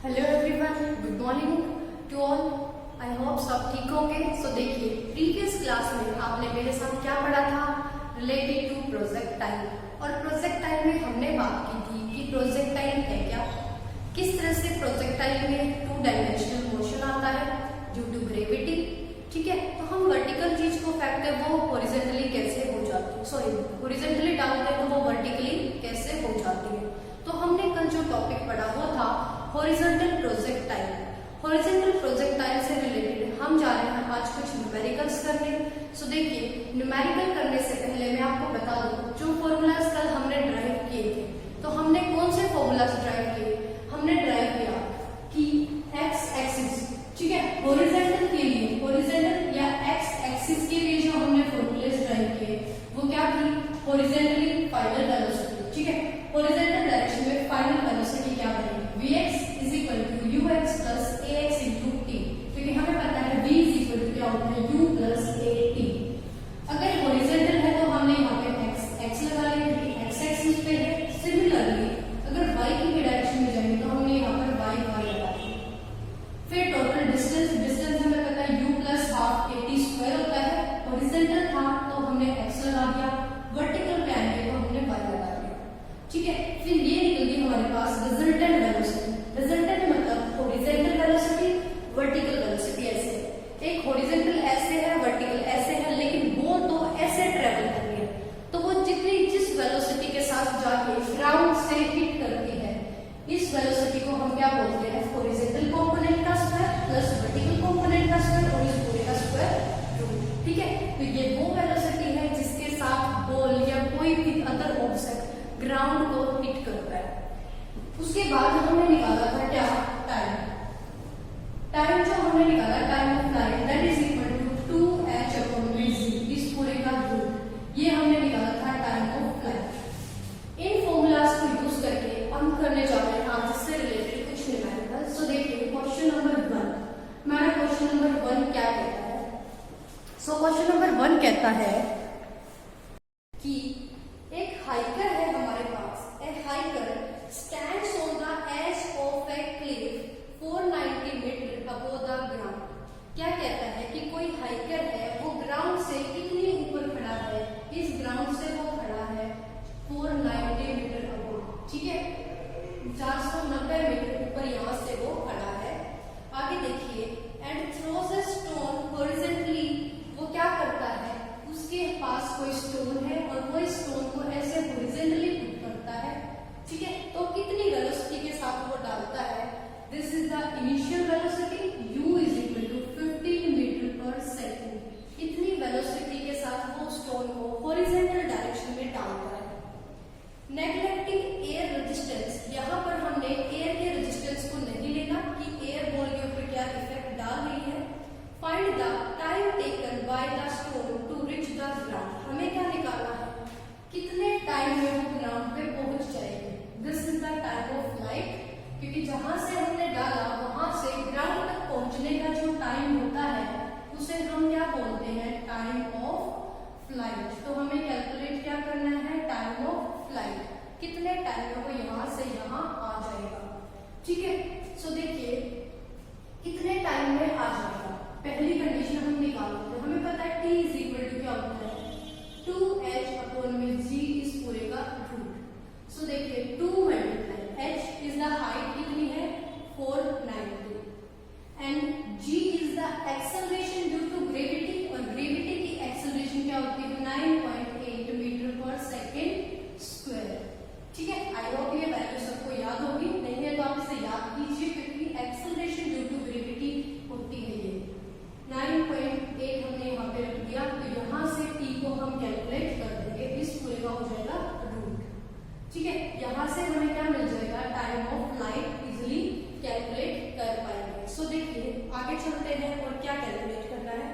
Hello everyone, good morning to all. I hope सब ठीक होंगे। सो देखिए, प्रीवियस क्लास में आपने मेरे साथ क्या पढ़ा था रिलेटेड टू प्रोजेक्टाइल। और प्रोजेक्टाइल में हमने बात की थी कि प्रोजेक्टाइल है क्या, किस तरह से प्रोजेक्टाइल में टू डायमेंशनल मोशन आता है ड्यू टू ग्रेविटी। ठीक है, तो हम वर्टिकल चीज को फेंकते हैं वो हॉरिजॉन्टली कैसे हो जाती है, सॉरी हॉरिजॉन्टली डालते हैं तो वो वर्टिकली कैसे हो जाती है। तो हमने कल जो टॉपिक पढ़ा वो था हॉरिजॉन्टल प्रोजेक्टाइल। हॉरिजॉन्टल प्रोजेक्टाइल से रिलेटेड हम जा रहे हैं आज कुछ न्यूमेरिकल्स करने। सो देखिए, न्यूमेरिकल करने से पहले मैं आपको बता दूं जो फॉर्मूलाज कल हमने ड्राइव किए थे, तो हमने कौन से फॉर्मूलाज ड्राइव किए। हमने ड्राइव किया कि एक्स एक्सिस, ठीक है, हॉरिजॉन्टल के लिए, हॉरिजॉन्टल या एक्स एक्सिस के लिए जो हमने फॉर्मूलाज ड्राइव किए वो क्या थी, हॉरिजॉन्टली फाइनल वेलोसिटी। ठीक है, हॉरिजॉन्टल डायरेक्शन में फाइनल वेलोसिटी क्या बनेगी, Vx is equal to ux plus ax into t, क्योंकि हमें पता है v is equal to क्या होता है u plus at। अगर हॉरिजॉन्टल है तो हमने यहाँ पे x लगा लिया क्योंकि x एक्सिस पे है। सिमिलरली अगर y की डायरेक्शन में जाएंगे तो हमने यहाँ पर y लगा लिया। फिर टोटल डिस्टेंस हमें पता है u plus half at square होता है। हॉरिजॉन्टल था तो हमने x लगा दिया, वर्टिकल पे आएंगे तो हमने y लगा दिया। ठीक है, फिर ये निकल गई हमारे पास रिजल्टेंट वेलोसिटी। रिजल्टेंट मतलब हॉरिजॉन्टल वेलोसिटी, वर्टिकल वेलोसिटी। ऐसे एक हॉरिजॉन्टल ऐसे है, वर्टिकल ऐसे है, लेकिन वो तो ऐसे ट्रेवल कर रही है, तो वो जिस वेलोसिटी के साथ जाके ग्राउंड से हिट करती है, इस वेलोसिटी को हम क्या बोलते हैं, हॉरिजॉन्टल कंपोनेंट का स्क्वायर प्लस वर्टिकल कंपोनेंट का स्क्वायर और इस पूरे का स्क्वायर रूट। ठीक है, तो ये वो वेलोसिटी है जिसके साथ बॉल या कोई भी अदर ऑब्जेक्ट ग्राउंड को हिट करता है। उसके बाद हमने निकाला था क्या, टाइम। टाइम जो हमने निकाला, time of flight that is equal to 2h upon v, इस पूरे का रूट, ये हमने निकाला था टाइम ऑफ फ्लाइट। इन फॉर्मूलाज को यूज करके हम करने जा रहे हैं आज इससे रिलेटेड कुछ न्यूमेरिकल। सो देखिए, क्वेश्चन नंबर 1, हमारा क्वेश्चन नंबर 1 क्या कहता है। सो क्वेश्चन नंबर 1 कहता है कि एक हाइकर है हमारे पास, a hiker stands on the edge of a cliff 490 metre above the ground। क्या कहता है कि कोई हाइकर है, वो ग्राउंड से कितनी ऊपर खड़ा है, इस ग्राउंड से वो खड़ा है 490 मीटर अबोव। ठीक है, 490 मीटर ऊपर यहाँ से वो खड़ा है। आगे देखिए, and throws a stone horizontally, वो क्या करता है, उसके पास कोई स्टोन है और वो स्टोन को ऐसे हॉरिजॉन्टली पुट करता है। ठीक है, तो कितनी वेलोसिटी के साथ वो डालता है, this is the initial velocity, u is equal to 15 metre पर सेकेंड। इतनी वेलोसिटी के साथ वो स्टोन को हॉरिजॉन्टल डायरेक्शन में डालता है। नेग्लेक्टिंग एयर रेजिस्टेंस, यहाँ पर हमने एयर के रेजिस्टेंस को नहीं लेना कि एयर बॉल के ऊपर क्या इफेक्ट डाल रही है। Find the time taken by the stone to reach the ground, हमें क्या निकालना है, कितने टाइम में वो ग्राउंड पे पहुंच जाएगी। This is the time of flight, क्योंकि जहां से हमने डाला वहां से ग्राउंड तक पहुंचने का जो टाइम होता है उसे हम क्या बोलते हैं, टाइम ऑफ फ्लाइट। तो हमें कैलकुलेट क्या करना है, टाइम ऑफ फ्लाइट, कितने टाइम में वो यहाँ से यहाँ आ जाएगा। ठीक है, सो देखिए कितने टाइम में आ जाएगा। पहली कंडीशन हम निकालेंगे, हमें पता है t इज इक्वल टू क्या होता है, 2h अपॉन g इस पूरे का रूट। सो देखिए 2 multiply h is the height, कितनी है 490, and g is the acceleration due to gravity, और ग्रेविटी की एक्सेलरेशन क्या होती है 9.8 मीटर पर सेकेंड स्क्वायर। ठीक है, आई होप ये वैल्यू सबको याद होगी, नहीं है तो आप इसे याद कीजिए क्योंकि एक्सेलरेशन ड्यू टू ग्रेविटी होती है ये 9.8 हमने यहाँ पे रख दिया, तो यहाँ से t को हम कैलकुलेट कर देंगे, इस पूरे का हो जाएगा रूट। ठीक है, यहाँ से हमें क्या मिल जाएगा, time of flight easily calculate कर पाएंगे। सो देखिए आगे चलते हैं और क्या कैलकुलेट करना है,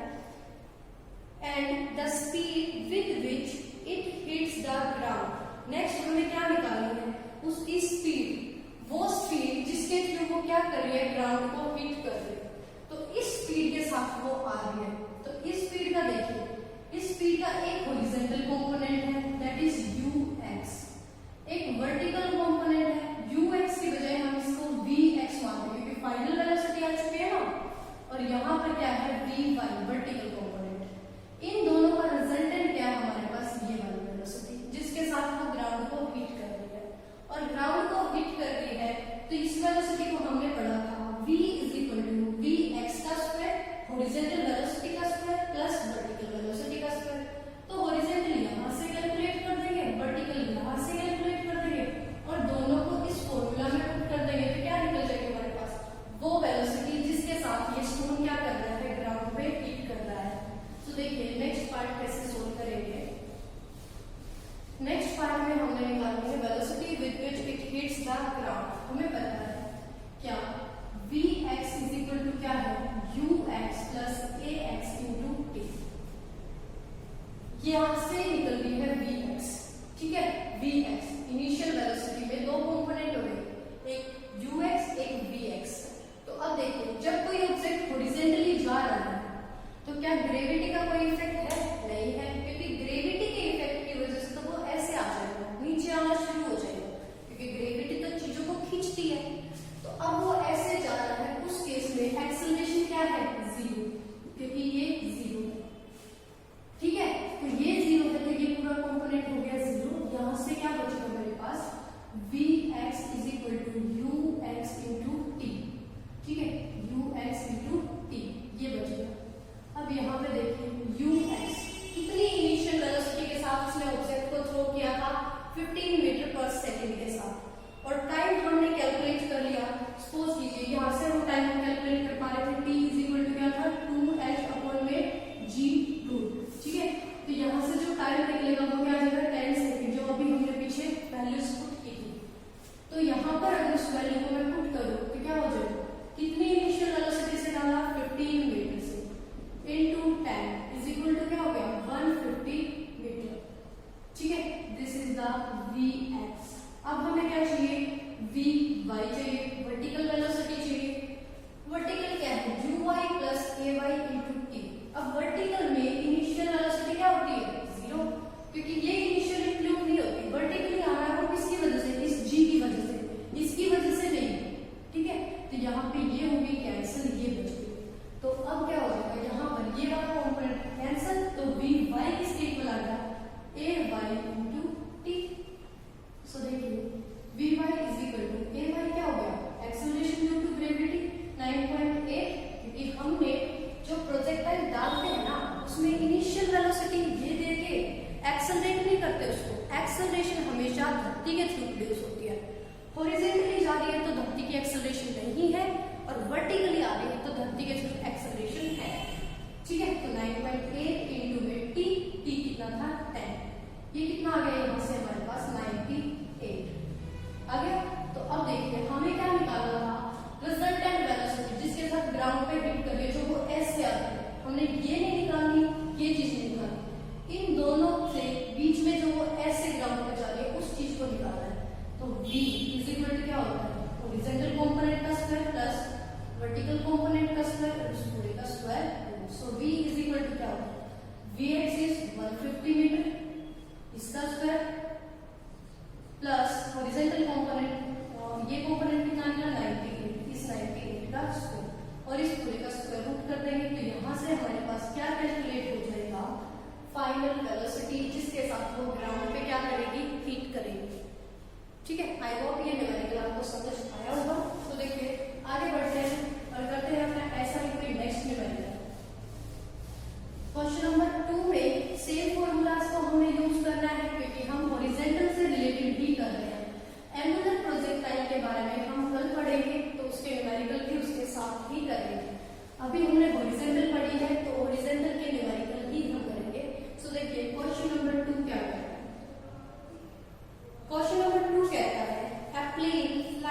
and the speed with which it hits the ground. Next हमें क्या निकालनी है, उसकी स्पीड, वो स्पीड जिसके थ्रू वो क्या कर रही है, ग्राउंड को हिट कर रही है। तो इस स्पीड के साथ वो आ रही है, तो इस स्पीड का देखिए, इस स्पीड का एक हॉरिजॉन्टल कंपोनेंट है दैट इज ux, एक वर्टिकल कंपोनेंट है ux की बजाय हम इसको vx मानते हैं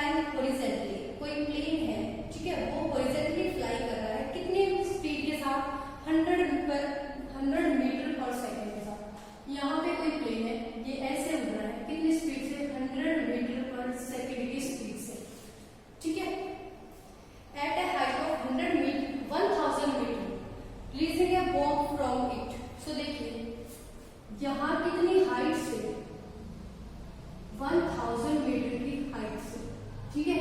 फ्लाइंग हॉरिजॉन्टली, कोई प्लेन है, ठीक है, वो हॉरिजॉन्टली फ्लाई कर रहा है, कितने स्पीड के साथ, 100 मीटर पर सेकेंड के साथ। यहाँ पे कोई प्लेन है, ये ऐसे उड़ रहा है, कितनी स्पीड से, 100 मीटर पर सेकेंड की स्पीड से, ठीक है, at a height of 1000 metre releasing a bomb from it. So देखिए यहाँ कितनी हाइट से, 1000 मीटर की हाइट से, ठीक है,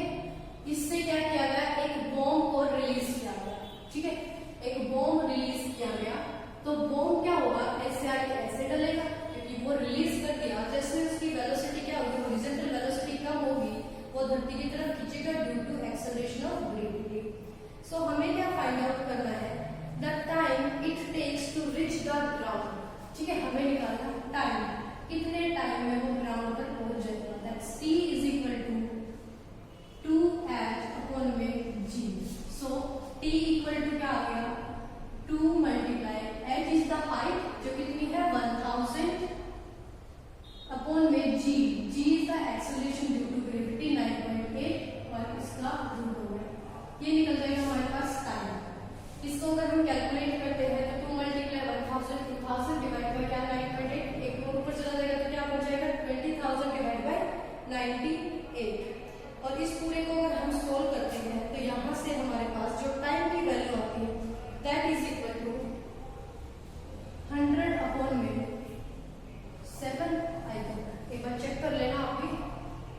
इससे क्या किया गया, एक बॉम्ब को रिलीज किया गया, ठीक है, एक बॉम्ब रिलीज किया गया। तो बॉम्ब क्या होगा, ऐसे आके ऐसे डलेगा, क्योंकि वो रिलीज कर दिया, जैसे उसकी वेलोसिटी क्या होगी, हॉरिजॉन्टल वेलोसिटी कम होगी, वो धरती की तरफ खींचेगा due to acceleration of gravity. So हमें क्या फाइंड आउट करना है, the time it takes to reach the ground, ठीक है, हमें निकालना टाइम, कितने टाइम में वो ग्राउंड पर पहुंच जाएगा, that's t is equal to 2h upon में g। So t equal to क्या आ गया, 2 multiply h is the height जो कितनी है 1000 अपॉन में g, g is the acceleration due to gravity 9.8 और इसका रूट हो गया, ये निकल जाएगा हमारे पास टाइम। इसको अगर हम कैलकुलेट करते हैं तो 2 मल्टीप्लाई 1000 डिवाइड बाय क्या 9.8, एक और ऊपर चला जाएगा तो क्या हो जाएगा 20000 डिवाइड बाय 98। और इस पूरे को अगर हम सोल्व करते हैं तो यहाँ से हमारे पास जो टाइम की वैल्यू आती है that is equal to 100 upon में 7 आएगा, एक बार चेक कर लेना आप भी,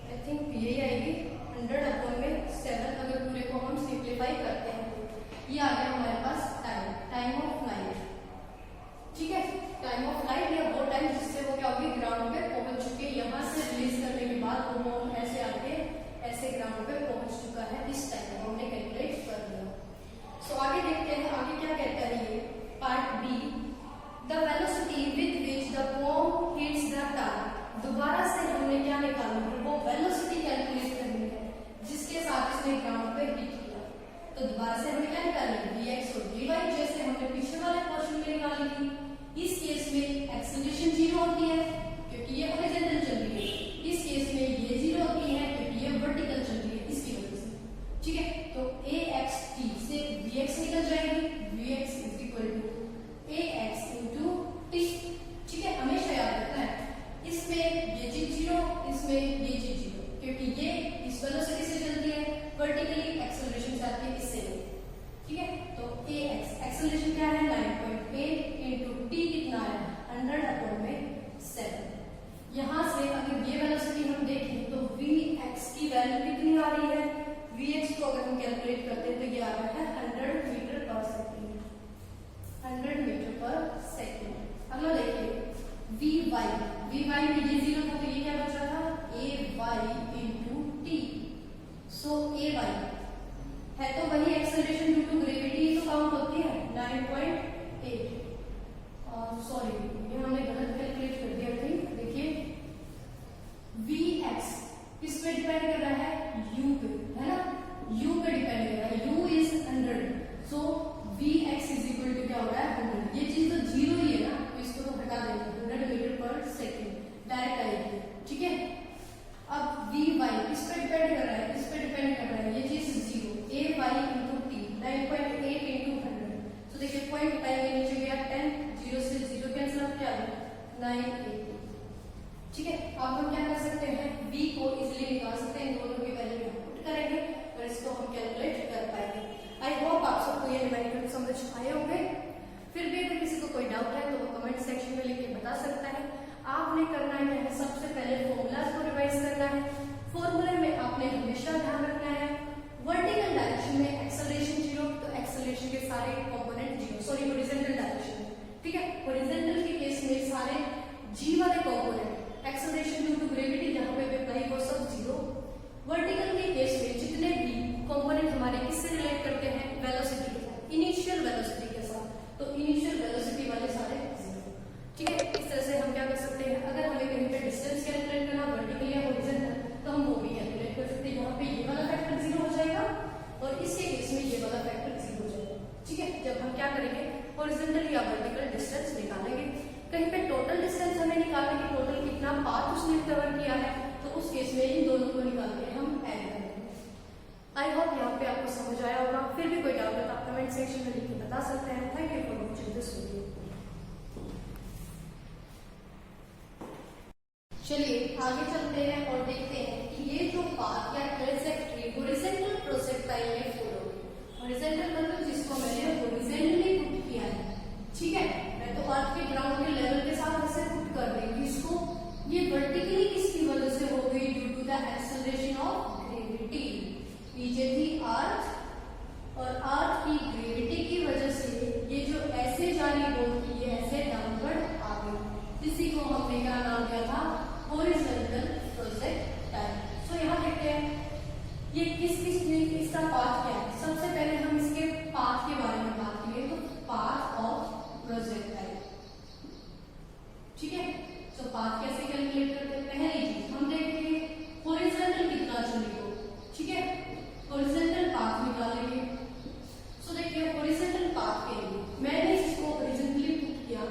आई थिंक यही आएगी 100 अपॉन में 7। अगर पूरे को हम सिंप्लीफाई करते हैं तो ये आ गया हमारे पास टाइम ऑफ फ्लाइट, ठीक है, टाइम ऑफ फ्लाइट या वो टाइम जिससे वो क्या होगी ग्राउंड पे पहुंच चुके, यहाँ से रिलीज करने के बाद वो बॉम्ब ऐसे आके ऐसे ग्राउंड पे पहुंच चुका है, इस टाइम को हमने कैलकुलेट कर लिया। सो आगे देखते हैं आगे क्या कहता है ये part B, the velocity with which the bomb hits the target. दोबारा से हमने क्या निकालना है, वो वेलोसिटी कैलकुलेट करनी है जिसके साथ इसने ग्राउंड पे हिट किया। तो दोबारा से हमें क्या निकालना है, dx और dy, जैसे हमने पिछले वाले क्वेश्चन में निकाली थी। इस केस में एक्सेलरेशन 0 होती है क्योंकि ये हॉरिजॉन्टल चल रही है, इस केस में ये 0 होती है क्योंकि ये वर्टिकल चल रही है, इसकी वजह से, ठीक है। तो axt से vx निकल जाएगी, vx is equal to ax into t, ठीक है, हमेशा याद रखना है, इसमें ये चीज 0, इसमें ये चीज 0, क्योंकि ये इस वेलोसिटी से चलती है, वर्टिकली एक्सेलरेशन से आती है इससे, ठीक है। तो ax एक्सेलरेशन क्या है 9.8 इंटू t कितना है 100 अपॉन में 7। यहाँ से अगर ये वेलोसिटी हम देखें तो vx की वैल्यू कितनी आ रही है, vx को अगर हम कैलकुलेट करते हैं तो ये आ रहा है 100 मीटर पर सेकेंड, 100 मीटर पर सेकेंड। अगला देखिए vy में ये 0 था तो ये क्या बच रहा था ay इंटू t। सो ay है तो वही एक्सेलरेशन ड्यू टू ग्रेविटी तो काउंट होती है 9.8, सॉरी ये हमने गलत कैलकुलेट कर दिया थी। देखिए vx किस पे डिपेंड कर रहा है, u पे, है ना, u पे डिपेंड कर रहा है, u is 100, so vx is equal to क्या हो रहा है 100। ये चीज तो 0 ही है ना, तो इसको तो हटा देंगे, 100 मीटर पर सेकेंड डायरेक्ट आएगी, ठीक है। अब vy किस पे डिपेंड कर रहा है, किस पे डिपेंड कर रहा है, ये चीज 0, ay इंटू t 9.8 इंटू 100, तो देखिए पॉइंट सेक्शन में लिख के बता सकते हैं। Thank you for watching this video. चलिए आगे चलते हैं और देखते हैं कि ये जो पाथ या ट्रेजेक्टरी हॉरिजॉन्टल प्रोजेक्टाइल में फॉलो हुई। हॉरिजॉन्टल मतलब जिसको मैंने हॉरिजॉन्टली पुट किया है, ठीक है। मैं तो अर्थ के ग्राउंड के लेवल के साथ ऐसे पुट कर देंगी इसको। ये वर्टिकली किसकी वजह से हो गई? Due to the acceleration of gravity. नीचे थी अर्थ और अर्थ की ग्रेविटी की वजह से ये जो ऐसे जा रही बोल थी ये ऐसे डाउनवर्ड आ गई। इसी को हमने क्या नाम दिया था? Horizontal projectile. सो यहाँ देखते हैं ये इसका पाथ क्या है। सबसे पहले हम इसके पाथ के बारे में बात करें तो पाथ ऑफ प्रोजेक्टाइल, ठीक है। तो पाथ कैसे कैलकुलेट करते हैं? पहली चीज हम देखेंगे हॉरिजॉन्टल कितना चली हो, ठीक है। हॉरिजॉन्टल पाथ निकालेंगे। सो देखिए हॉरिजॉन्टल पाथ के लिए मैंने इसको हॉरिजॉन्टली पुट किया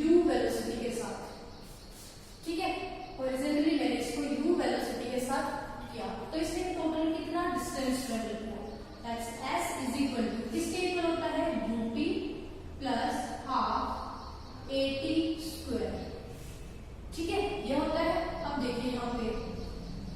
u वेलोसिटी के साथ, ठीक है। हॉरिजॉन्टली मैंने इसको u वेलोसिटी के साथ किया तो इसने टोटल कितना डिस्टेंस ट्रेवल किया? That's s is equal to किसके इक्वल होता है? ut plus half at square, ठीक है। ये होता है। अब देखिए यहाँ पे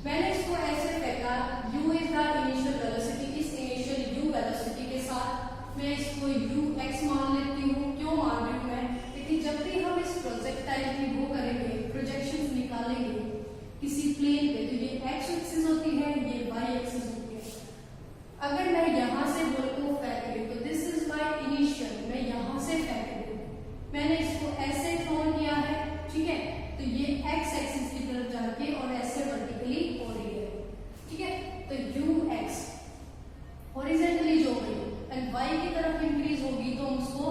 मैंने इसको ऐसे फेंका, u is the initial velocity. इस इनिशियल u वेलोसिटी के साथ मैं इसको ux मान लेती हूँ। क्यों मान रही हूँ मैं? क्योंकि जब भी हम इस प्रोजेक्टाइल की वो करेंगे, प्रोजेक्शंस निकालेंगे किसी प्लेन पे, तो ये x एक्सिस होती है, ये y एक्सिस होती है। अगर मैं यहाँ से बॉल को फेंक रही हूँ तो दिस इज माय इनिशियल, मैं यहाँ से फेंक रही हूँ, मैंने इसको ऐसे थ्रोन किया है, ठीक है। तो ये x एक्सिस की तरफ जाके और ऐसे वर्टिकली हो रही है, ठीक है। तो ux हॉरिजॉन्टली जो गई एंड y की तरफ इंक्रीज होगी तो हम उसको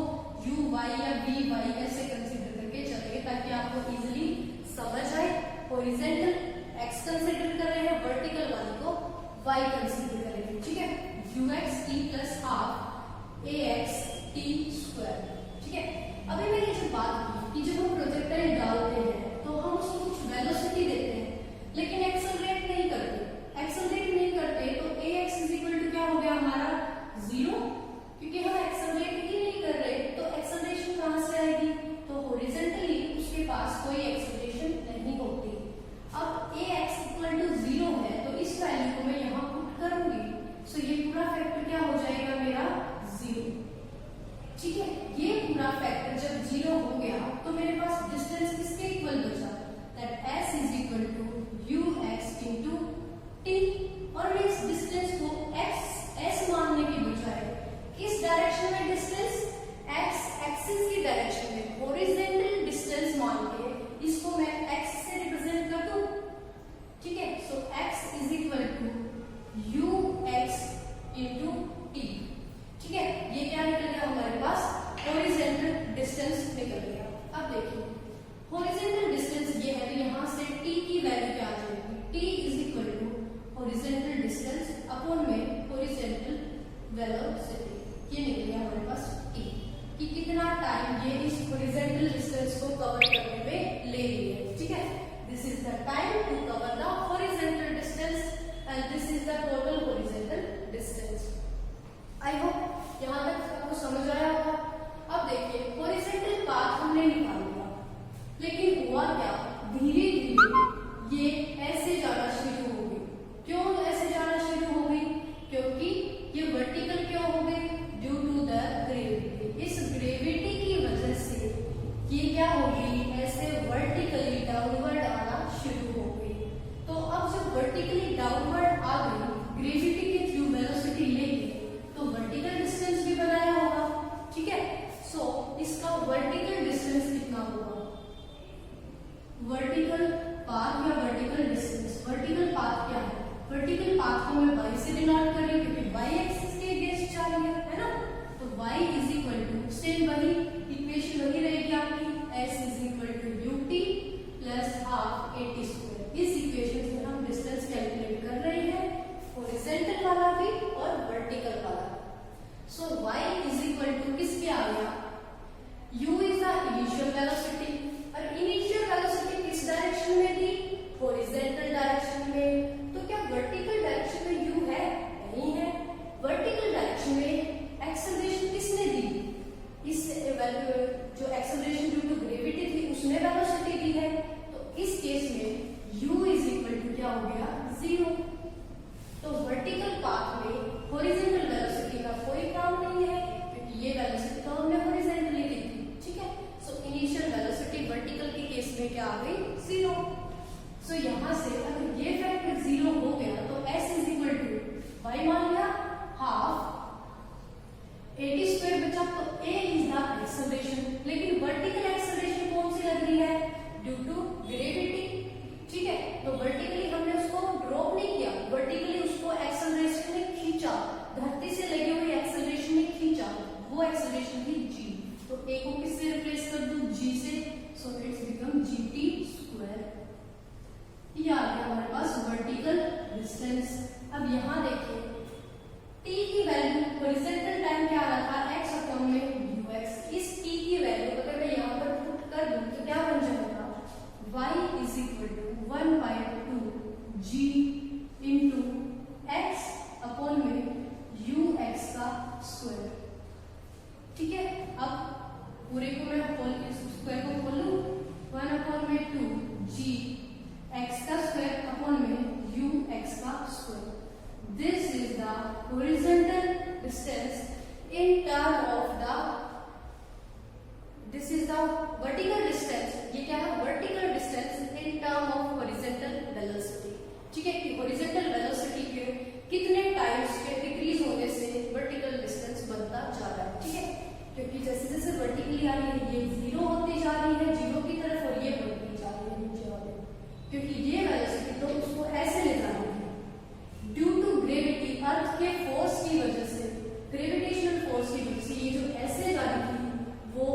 uy या vy ऐसे कंसीडर करके चलेंगे ताकि आपको इजीली समझ आए। हॉरिजॉन्टल x कंसीडर कर रहे हैं, वर्टिकल वाले को y कंसीडर करेंगे, ठीक है। ux t plus half ax t square, ठीक है। अभी मैंने जो बात की कि जब हम प्रोजेक्टाइल डालते हैं तो हम उसको कुछ वेलोसिटी देते हैं लेकिन एक्सेलरेट नहीं करते। एक्सेलरेट नहीं करते तो ax इज इक्वल टू क्या हो गया हमारा? 0, क्योंकि हम एक्सेलरेट ही नहीं कर रहे तो एक्सेलरेशन कहां से आएगी? तो हॉरिजॉन्टली उसके पास कोई एक्सेलरेशन नहीं होती। अब ax इक्वल टू 0 है तो इस वैल्यू को मैं यहाँ पुट करूंगी। सो ये पूरा फैक्टर क्या हो जाएगा मेरा? 0, ठीक है। ये पूरा फैक्टर जब 0 हो गया तो मेरे पास डिस्टेंस किसके इक्वल बचा? That s is equal to ux into t। और मैं इस डिस्टेंस को s मानने के बजाय किस डायरेक्शन में डिस्टेंस? x एक्सिस की डायरेक्शन में हॉरिजॉन्टल डिस्टेंस मान के इसको मैं x से रिप्रेजेंट कर दूं, ठीक है। So x is equal to ux into t, ठीक है। ये क्या निकल गया हमारे पास? हॉरिजॉन्टल डिस्टेंस निकल गया। अब देखिए हॉरिजॉन्टल डिस्टेंस ये है, तो यहाँ से t की वैल्यू क्या आ जाएगी? t is equal to horizontal distance upon में हॉरिजॉन्टल वेलोसिटी। ये निकल गया हमारे पास t कि कितना टाइम ये इस हॉरिजॉन्टल डिस्टेंस को कवर करने में ले रही है, ठीक है। This is the time to cover the horizontal distance and this is the total horizontal distance. I hope यहाँ तक आपको समझ आया होगा। अब देखिए हॉरिजॉन्टल पाथ हमने निकाल लिया, लेकिन हुआ क्या? धीरे धीरे ये ऐसे जाना शुरू हो गई। क्यों ऐसे जाना शुरू हो गई? क्योंकि ये वर्टिकल क्यों हो गई? Due to the gravity. इस ग्रेविटी की वजह से ये क्या हो गई? ऐसे वर्टिकली डाउनवर्ड आना शुरू हो गई। तो अब जब वर्टिकली डाउनवर्ड आ गई, ग्रेविटी के थ्रू वेलोसिटी लेके, तो वर्टिकल डिस्टेंस भी बनाया होगा, ठीक है। सो इसका वर्टिकल डिस्टेंस कितना होगा? वर्टिकल पाथ या वर्टिकल डिस्टेंस? वर्टिकल पाथ क्या है? वर्टिकल पाथ को मैं y से डिनोट कर रही हूँ क्योंकि y एक्सिस के अगेंस्ट जा रही है ना। तो y is equal to same वही इक्वेशन वही रहेगी आपकी, s is equal to ut plus half at square. इस इक्वेशन से हम डिस्टेंस कैलकुलेट कर रहे हैं, हॉरिजॉन्टल वाला भी और वर्टिकल वाला। सो y इज इक्वल टू किसके आ गया? u is the initial velocity, और इनिशियल वेलोसिटी किस डायरेक्शन में थी? हॉरिजॉन्टल डायरेक्शन में। तो क्या वर्टिकल डायरेक्शन में u है? नहीं है। वर्टिकल डायरेक्शन में एक्सेलरेशन पाथ में हॉरिजॉन्टल वेलोसिटी का कोई काम नहीं है, क्योंकि ये वेलोसिटी तो हमने हॉरिजॉन्टली ली थी, ठीक है। सो इनिशियल वेलोसिटी वर्टिकल के केस में क्या आ गई, 0। सो यहाँ से अगर ये फैक्टर 0 हो गया तो s is equal to y मान लिया हाफ 80 स्क्वायर बचा, तो a इज द एक्सेलरेशन। लेकिन वर्टिकल एक्सेलरेशन कौन सी लग रही है, ड्यू टू ग्रेविटी, ठीक है। तो वर्टिकली हमने उसको ड्रॉप नहीं किया, वर्टिकली उसको एक्सेलरेशन ने खींचा, धरती से लगी हुई एक्सेलरेशन ने खींचा, वो एक्सेलरेशन थी g। तो a को किससे रिप्लेस कर दूं, g से, so it's become gt square. ये आ गया हमारे पास वर्टिकल डिस्टेंस। अब यहाँ देखिए t की वैल्यू हॉरिजॉन्टल टाइम क्या आ रहा था, x अपॉन में ux। इस t की वैल्यू अगर मैं यहाँ पर पुट कर दूं तो क्या बन जाएगा, y is equal to 1/2 g into x upon में ux का स्क्वायर, ठीक है। अब पूरे को मैं स्क्वायर को खोलूं, 1/2 g x का स्क्वायर अपॉन में ux का square. This is the horizontal distance in term of the, this is the vertical distance, ये क्या है, vertical distance in term of horizontal velocity, ठीक है। कि horizontal velocity के कितने टाइम्स के डिक्रीज होने से vertical distance बनता जा रहा है, ठीक है। क्योंकि जैसे जैसे वर्टिकली आ रही है ये 0 होती जा रही है 0 की तरफ, और ये बढ़ती जा रही है नीचे वाले, क्योंकि ये वेलोसिटी तो उसको ऐसे ले जा रही है ड्यू टू ग्रेविटी, अर्थ के फोर्स की वजह से, ग्रेविटेशनल फोर्स की वजह से ये जो ऐसे जा रही थी वो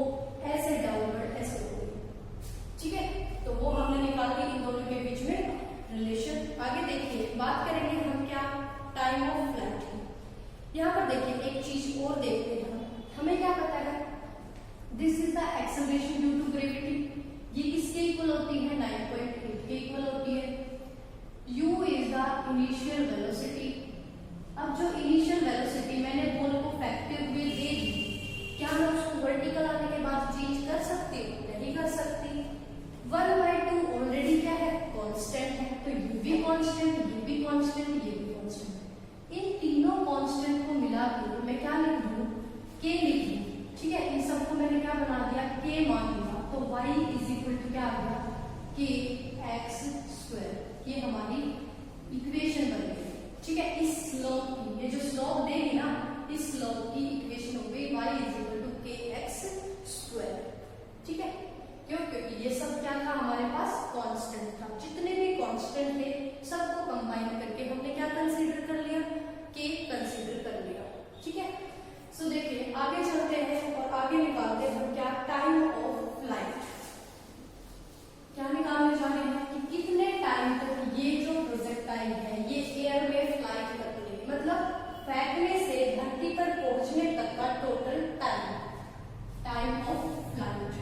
ऐसे डाउनवर्ड ऐसे हो गई, ठीक है। तो वो हमने निकाल दी इन दोनों के बीच में रिलेशन। आगे देखिए बात करेंगे हम क्या, टाइम ऑफ फ्लाइट की। यहाँ पर देखिए एक चीज और देखते हैं, हमें क्या पता है, this is the acceleration due to gravity, ये किसके इक्वल होती है, 9.8 के इक्वल होती है। u is the initial velocity. अब जो इनिशियल वेलोसिटी मैंने बॉल को फेंकते हुए दे दी, क्या मैं उसको वर्टिकल आने के बाद चेंज कर सकती हूँ, नहीं कर सकती। 1/2 ऑलरेडी क्या है, कांस्टेंट है, तो ये भी कांस्टेंट, ये भी कांस्टेंट, ये भी कांस्टेंट। इन तीनों कांस्टेंट को मिला के मैं क्या लिख दूं, k लिख दूं, ठीक है। इन सबको मैंने क्या बना दिया, k मान लिया, तो y इज इक्वल टू क्या आ गया, kx स्क्वायर। ये हमारी इक्वेशन बन गई, ठीक है। इस स्लोप की, ये जो स्लोप देगी ना, इस स्लोप की इक्वेशन हो गई y is equal to kx square, ठीक है। क्यों, क्योंकि ये सब क्या था, हमारे पास कांस्टेंट था, जितने भी कांस्टेंट थे सबको कंबाइन करके हमने क्या कंसीडर कर लिया, k कंसीडर कर लिया, ठीक है। सो देखिए आगे चलते हैं और आगे निकालते हैं क्या, टाइम ऑफ फ्लाइट। क्या निकालने जा रहे हैं कि कितने टाइम तक ये जो प्रोजेक्टाइल है ये एयर में फ्लाइट करती है, मतलब फेंकने से धरती पर पहुंचने तक का total time, time of flight.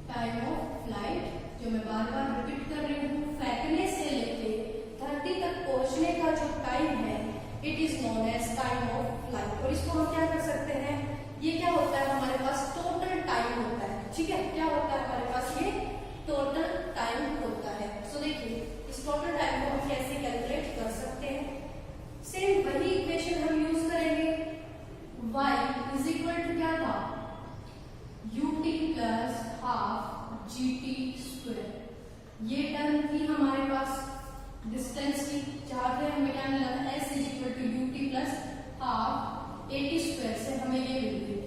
Time of flight जो मैं बार बार रिपीट कर रही हूँ, फेंकने से लेके धरती तक पहुंचने का जो टाइम है it is known as time of flight. और इसको हम क्या कर सकते हैं, ये क्या होता है हमारे पास, टोटल टाइम होता है, ठीक है। क्या होता है हमारे पास, ये टोटल टाइम होता है। सो देखिए इस टोटल टाइम को हम कैसे कैलकुलेट कर सकते हैं, सेम वही इक्वेशन हम यूज करेंगे। y इज इक्वल टू क्या था, ut plus half gt square. ये टर्म थी हमारे पास डिस्टेंस की, जहां पे हमें क्या मिला था, s is equal to ut plus half 80 square से हमें ये मिल गई,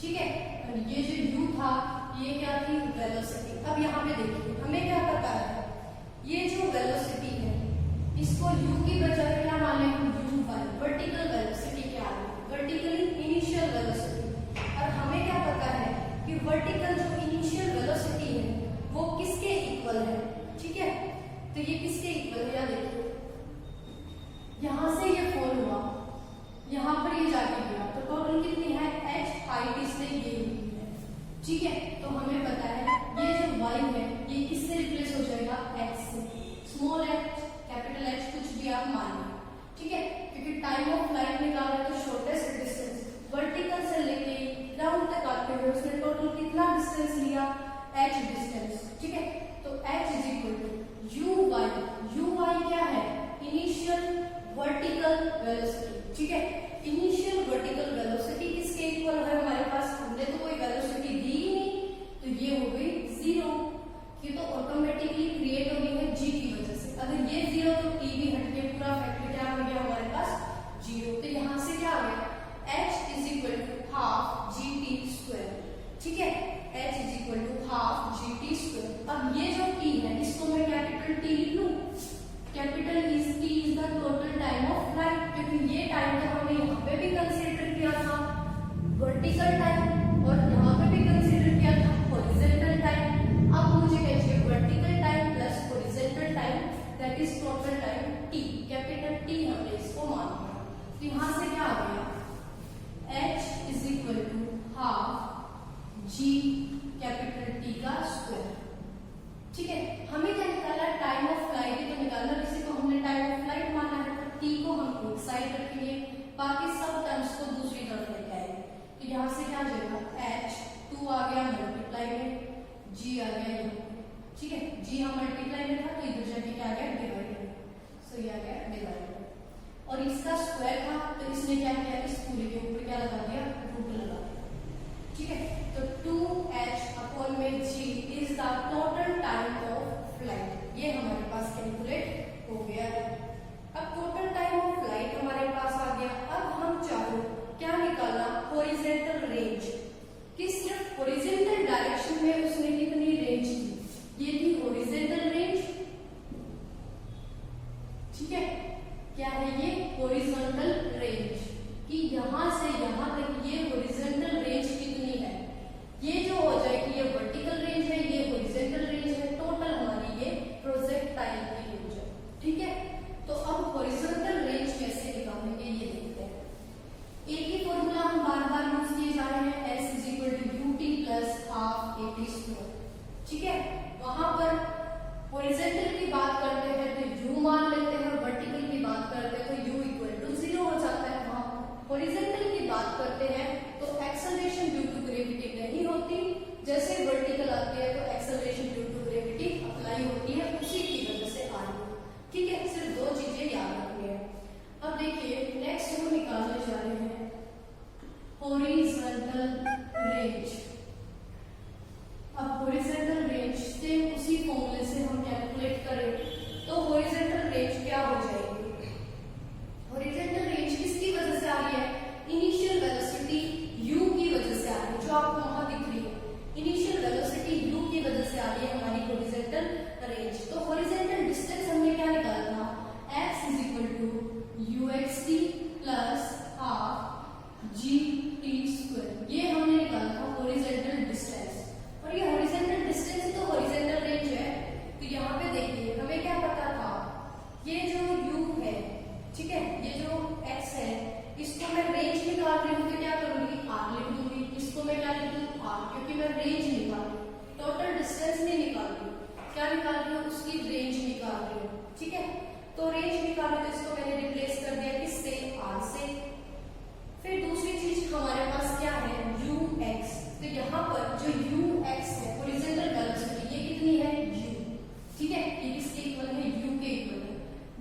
ठीक है। और ये जो u था ये क्या थी, वेलोसिटी। अब यहाँ पे देखिए हमें क्या पता है, ये जो वेलोसिटी है इसको u की बजाय क्या माने, uy, वर्टिकल वेलोसिटी क्या है, वर्टिकली इनिशियल वेलोसिटी। और हमें क्या पता है कि वर्टिकल जो इनिशियल वेलोसिटी है वो किसके इक्वल है, ठीक है। तो ये किसके इक्वल है, देखिए यहां से ये फॉल हुआ, यहां पर ये जाके गिरा, तो टोटल कितनी है, h हाइट इससे ये हुई है, ठीक है। तो हमें पता है ये जो y है ये किससे रिप्लेस हो जाएगा, h से। स्मॉल h कैपिटल H कुछ भी आप मानिए, ठीक है। क्योंकि टाइम ऑफ फ्लाइट निकाल रहे तो शॉर्टेस्ट डिस्टेंस वर्टिकल से लेके ग्राउंड तक आते हुए उसने टोटल कितना डिस्टेंस लिया, h डिस्टेंस, ठीक है। तो h is equal to uy, uy क्या है, इनिशियल वर्टिकल वेलोसिटी, ठीक है। इनिशियल वर्टिकल वेलोसिटी किसके इक्वल है हमारे पास, हमने तो कोई वेलोसिटी दी ही नहीं, तो ये हो गई 0। ये तो ऑटोमेटिकली क्रिएट हो गई है g की वजह से। अगर ये 0 तो t भी हट के पूरा फैक्टर क्या हो गया हमारे पास 0। तो यहाँ से क्या आ गया h is equal to half g t square, ठीक है। h is equal to half g t square. अब ये जो t है इसको मैं कैपिटल T लिख लूं। Capital T is the total time of flight, क्योंकि ये टाइम तो हमने यहाँ पे भी कंसीडर किया था वर्टिकल टाइम और यहाँ पे भी कंसीडर किया था हॉरिजॉन्टल टाइम। अब मुझे कहिए vertical time plus horizontal time that is total time t, capital T हमने इसको मान लिया। तो यहाँ से क्या आ गया h is equal to half g capital T का स्क्वायर, ठीक है। हमें क्या निकाला टाइम ऑफ फ्लाइट ही तो निकालना, इसे तो हमने टाइम ऑफ फ्लाइट माना है, तो t को हम एक साइड रखेंगे, बाकी सब टर्म्स को दूसरी तरफ लेके आएंगे। तो यहाँ से क्या जाएगा h 2 आ गया मल्टीप्लाई में g आ गया यहाँ, ठीक है। g यहाँ मल्टीप्लाई में था तो इधर जाके क्या आ गया डिवाइड में, सो ये आ गया डिवाइड में। और इसका स्क्वायर था तो इसने क्या किया इस पूरे के ऊपर क्या लगा दिया रूट लगा दिया, ठीक है। तो 2h अपॉन में g is the total time of flight, ये हमारे पास कैलकुलेट हो गया है। अब टोटल टाइम ऑफ फ्लाइट हमारे पास आ गया। अब हम चाहो क्या निकालना हॉरिजॉन्टल रेंज, कि सिर्फ हॉरिजॉन्टल डायरेक्शन में उसने कितनी रेंज दी, ये थी हॉरिजॉन्टल रेंज, ठीक है। क्या है ये हॉरिजॉन्टल रेंज, कि यहां से यहां तक ये हॉरिजॉन्टल रेंज कितनी है, ये जो हो जाएगी ये वर्टिकल रेंज है, ये हॉरिजॉन्टल रेंज है, टोटल हमारी ये प्रोजेक्टाइल की रेंज है, ठीक है। तो अब हॉरिजॉन्टल रेंज कैसे निकालेंगे ये देखते हैं। एक ही फॉर्मूला हम बार बार यूज किए जा रहे हैं, s is equal to ut plus half at square, ठीक है। वहां पर हॉरिजॉन्टल की बात करते हैं तो u मान लेते हैं, वर्टिकल की बात करते हैं तो u इक्वल टू 0 हो जाता है। वहां हॉरिजॉन्टल की बात करते हैं तो एक्सेलरेशन ड्यू टू ग्रेविटी नहीं होती, जैसे वर्टिकल आती है तो acceleration due to gravity apply होती है, उसी की वजह से आ रही है, ठीक है। सिर्फ दो चीजें याद रखनी है। अब देखिए नेक्स्ट हम निकालने जा रहे हैं हॉरिजॉन्टल रेंज। अब हॉरिजॉन्टल रेंज से उसी फॉर्मूले से हम कैलकुलेट करें तो हॉरिजॉन्टल रेंज क्या हो जाएगी, हॉरिजॉन्टल रेंज किसकी वजह से आ रही है, इनिशियल वेलोसिटी u की वजह से आ रही है, जो आपको वहां दिख रही है इनिशियल वेलोसिटी u की वजह से आ रही है हमारी हॉरिजॉन्टल रेंज। तो हॉरिजॉन्टल डिस्टेंस हमने क्या निकालना x is equal to uxt plus half g t square, ये हमने निकाला था हॉरिजॉन्टल डिस्टेंस। और ये हॉरिजॉन्टल डिस्टेंस तो हॉरिजॉन्टल रेंज है, तो यहाँ पे देखिए हमें क्या पता था, ये जो u है, ठीक है, ये जो x है इसको मैं रेंज निकाल रही हूँ तो क्या करूंगी r लिख दूंगी, इसको मैं क्या लिख दूँ r, क्योंकि मैं रेंज निकाल रही हूँ, टोटल डिस्टेंस नहीं निकाल रही हूँ, क्या निकाल रही हूँ उसकी रेंज निकाल रही हूँ, ठीक है। तो रेंज निकाली तो इसको मैंने रिप्लेस कर दिया किससे r से। फिर दूसरी चीज हमारे पास क्या है ux, तो यहाँ पर जो ux है हॉरिजॉन्टल वेलोसिटी ये कितनी है u, ठीक है, ये किसके इक्वल है u के इक्वल है।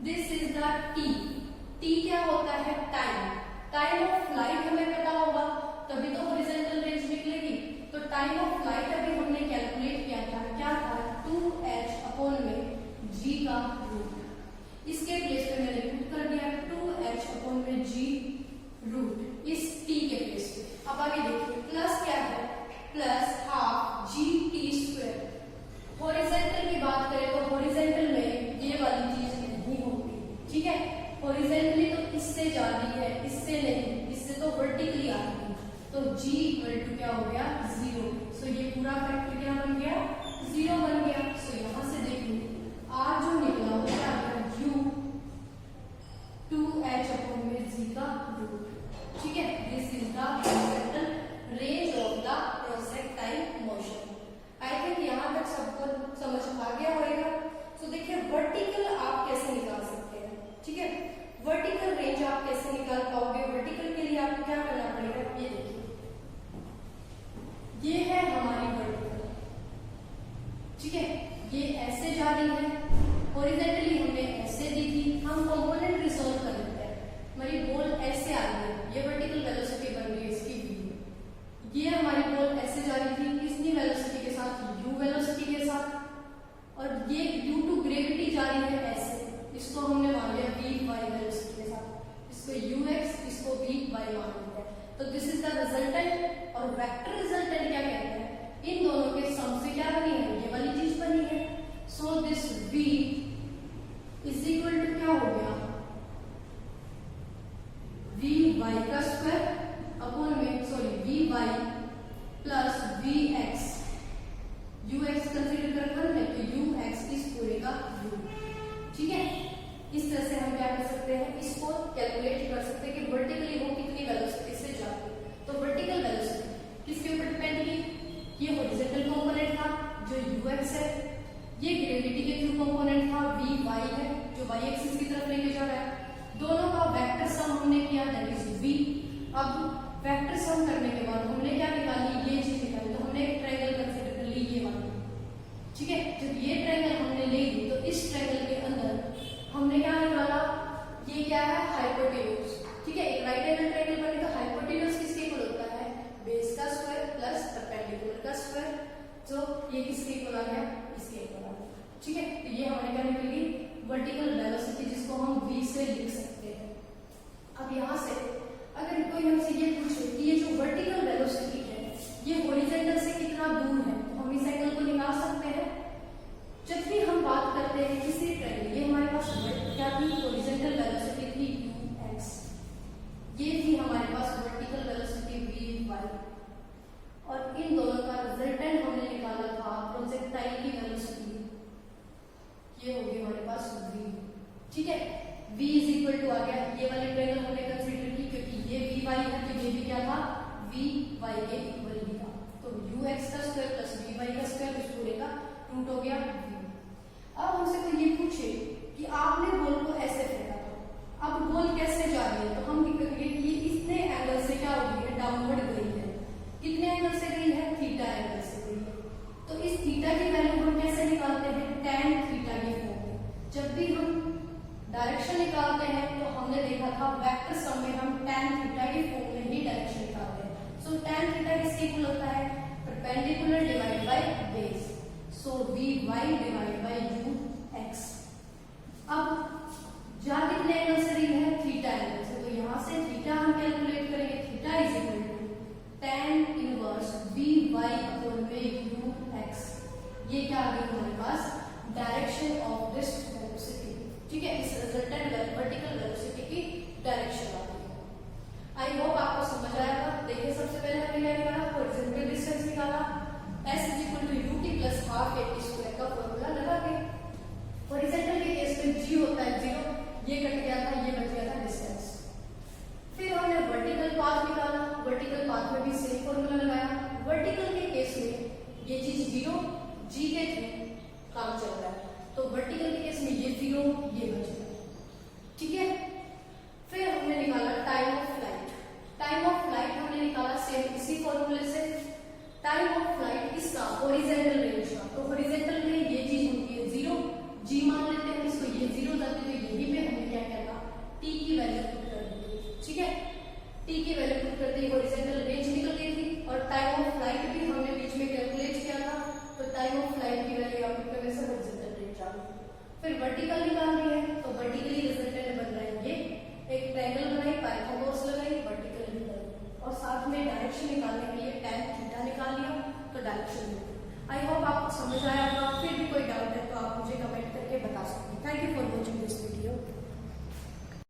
दिस इज द t क्या होता है टाइम, टाइम ऑफ फ्लाइट हमें पता होगा तभी तो हॉरिजॉन्टल रेंज निकलेगी। तो टाइम ऑफ फ्लाइट अभी हमने कैलकुलेट किया था, क्या था 2h अपॉन में g का रूट, इसके प्लेस पे मैंने पुट कर दिया 2h अपॉन में g रूट इस t के प्लेस पे। अब आगे देखिए प्लस क्या है, plus half g t square. Horizontal की बात करें तो हॉरिजॉन्टल में ये वाली चीज नहीं होती, ठीक है। हॉरिजॉन्टली तो इससे जा रही है, इससे नहीं, इससे तो वर्टिकली आ रही है, तो g इक्वल टू क्या हो गया 0। सो ये पूरा फैक्टर क्या बन गया 0 बन गया। सो यहाँ से देखिए r जो निकला वो क्या आ गया u 2h अपॉन में g का रूट, ठीक है। This is the horizontal range of the projectile motion. I think यहाँ तक सबको समझ आ गया होगा। तो देखिए वर्टिकल आप कैसे निकाल सकते हैं, ठीक है। वर्टिकल रेंज आप कैसे निकाल पाओगे, वर्टिकल के लिए आपको क्या करना पड़ेगा, ये देखिए ये है हमारी वर्टिकल, ठीक है, ये ऐसे जा रही है, हॉरिजॉन्टली हमने ऐसे दी थी। हम कंपोनेंट रिजॉल्व करेंगे, इसको ux, इसको vy मान लेते हैं। तो दिस इज द रिजल्टेंट। और वेक्टर रिजल्टेंट क्या कहते हैं? इन दोनों के सम से क्या बनी है? ये वाली चीज बनी है। So this v is equal to क्या हो गया? vy का स्क्वायर अपॉन में vy plus vx। ux consider कर रहे हैं तो ux इस पूरे का u। ठीक है, इस तरह से हम क्या कर सकते हैं, इसको कैलकुलेट कर सकते हैं कि वर्टिकली वो कितनी वेलोसिटी से जाती है। तो वर्टिकल वेलोसिटी किसके ऊपर डिपेंड की? ये हॉरिजॉन्टल कंपोनेंट था जो ux है, ये ग्रेविटी के थ्रू कंपोनेंट था vy है जो y एक्सिस की तरफ लेके जा रहा है। दोनों का वेक्टर सम हमने किया, दैट इज v। अब वेक्टर सम करने के बाद हमने क्या निकाली? ये चीज निकाली। तो हमने एक ट्रायंगल कंसीडर कर ली, ये वाला। ठीक है, जब ये ट्रायंगल हमने ले ली तो इस ट्रायंगल के अंदर हमने क्या निकाला? ये क्या है? हाइपोटेन्यूज। ठीक है, एक राइट एंगल ट्रायंगल बने तो हाइपोटेन्यूज किसके इक्वल होता है? बेस का स्क्वायर प्लस परपेंडिकुलर का स्क्वायर। तो ये किसके इक्वल आ गया? इसके इक्वल आ गया। ठीक है, तो ये हमारे क्या निकली? वर्टिकल वेलोसिटी, जिसको हम v से लिख सकते हैं। अब यहाँ से अगर कोई हमसे ये पूछे कि ये जो वर्टिकल वेलोसिटी है ये हॉरिजॉन्टल से कितना दूर है, तो हम इस एंगल को निकाल सकते हैं। जब भी हम बात करते हैं किसी ट्रायंगल, ये हमारे पास क्या थी? हॉरिजॉन्टल वेलोसिटी थी ux, ये थी हमारे पास वर्टिकल वेलोसिटी vy, और इन दोनों का रिजल्टेंट हमने निकाला था प्रोजेक्टाइल की वेलोसिटी, ये होगी हमारे पास v। ठीक है, v इज इक्वल टू आ गया, ये वाली ट्रायंगल हमने कंसीडर की क्योंकि ये vy है तो ये भी क्या था? vy के इक्वल ही था। तो ux का स्क्वायर प्लस vy का स्क्वायर इस पूरे का रूट हो गया v। अब हमसे कोई ये पूछे कि आपने बॉल को ऐसे फेंका था, अब बॉल कैसे जा रही है, तो हम लिखेंगे कि ये इतने एंगल से क्या हो गई है? डाउनवर्ड गई है। कितने एंगल से गई है? थीटा एंगल से गई है। तो इस थीटा की वैल्यू हम कैसे निकालते हैं? tan थीटा की फॉर्म में। जब भी हम डायरेक्शन निकालते हैं तो हमने देखा था वेक्टर सम में हम tan थीटा की फॉर्म में ही डायरेक्शन निकालते हैं। सो tan थीटा किसके इक्वल होता है? Perpendicular divide by base. So vy divide by ux। अब जहां कितने एंगल से रही है? थीटा एंगल से, तो यहां से थीटा हम कैलकुलेट करेंगे। Theta is equal to tan inverse vy upon में ux। ये क्या आ गई हमारे पास? Direction of this velocity. ठीक है, इस रिजल्टेंट वर्टिकल वेलोसिटी की डायरेक्शन आ गई। आई होप आपको समझ आएगा। देखिए, सबसे पहले हमने क्या निकाला? हॉरिजॉन्टल डिस्टेंस निकाला, s is equal to ut plus half a square का फॉर्मूला लगा के। हॉरिजॉन्टल के केस में g होता है 0, ये कट गया था, ये बच गया था डिस्टेंस। फिर हमने वर्टिकल पाथ निकाला, वर्टिकल पाथ में भी सेम फॉर्मूला लगाया। वर्टिकल के केस में ये चीज 0, g के थ्रू काम चल रहा है, तो वर्टिकल के केस में ये 0, ये बच गया। ठीक है, फिर हमने निकाला time of flight. Time of flight हमने निकाला सेम इसी फॉर्मूले से। टाइम ऑफ फ्लाइट इसका हॉरिजॉन्टल रेंज का, तो हॉरिजॉन्टल में ये चीज होती है 0, g मान लेते हैं इसको, ये 0 जाते तो यही पे हमने क्या करना? t की वैल्यू पुट कर दी। ठीक है, t की वैल्यू पुट कर दी, हॉरिजॉन्टल रेंज निकल गई थी, और टाइम ऑफ फ्लाइट भी हमने बीच में कैलकुलेट किया था, तो टाइम ऑफ फ्लाइट की वैल्यू आप पुट करने से हॉरिजॉन्टल रेंज आ गई। फिर वर्टिकल निकाल